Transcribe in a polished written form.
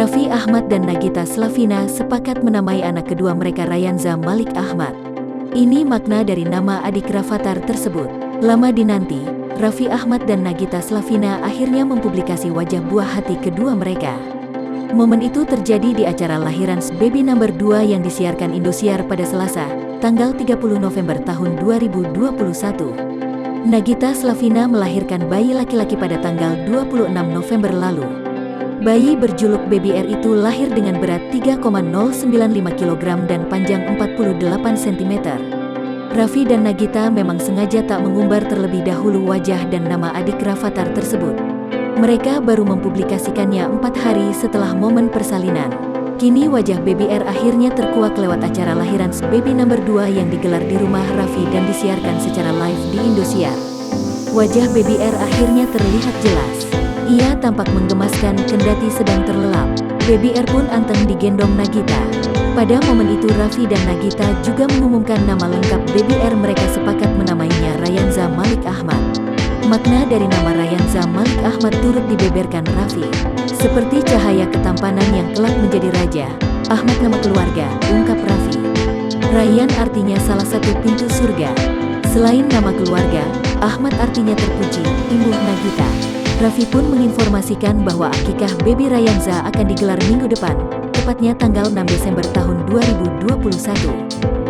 Raffi Ahmad dan Nagita Slavina sepakat menamai anak kedua mereka Rayanza Malik Ahmad. Ini makna dari nama adik Rafathar tersebut. Lama dinanti, Raffi Ahmad dan Nagita Slavina akhirnya mempublikasi wajah buah hati kedua mereka. Momen itu terjadi di acara lahiran baby number 2 yang disiarkan Indosiar pada Selasa, tanggal 30 November tahun 2021. Nagita Slavina melahirkan bayi laki-laki pada tanggal 26 November lalu. Bayi berjuluk Baby R itu lahir dengan berat 3,095 kg dan panjang 48 cm. Raffi dan Nagita memang sengaja tak mengumbar terlebih dahulu wajah dan nama adik Rafathar tersebut. Mereka baru mempublikasikannya 4 hari setelah momen persalinan. Kini wajah Baby R akhirnya terkuak lewat acara lahiran baby number 2 yang digelar di rumah Raffi dan disiarkan secara live di Indosiar. Wajah Baby R akhirnya terlihat jelas. Ia tampak menggemaskan kendati sedang terlelap. Baby R pun anteng digendong Nagita. Pada momen itu Raffi dan Nagita juga mengumumkan nama lengkap Baby R. Mereka sepakat menamainya Rayanza Malik Ahmad. Makna dari nama Rayanza Malik Ahmad turut dibeberkan Raffi. Seperti cahaya ketampanan yang kelak menjadi raja, Ahmad nama keluarga, ungkap Raffi. Rayyan artinya salah satu pintu surga. Selain nama keluarga, Ahmad artinya terpuji, imbuh Nagita. Raffi pun menginformasikan bahwa akikah baby Rayanza akan digelar minggu depan, tepatnya tanggal 6 Desember tahun 2021.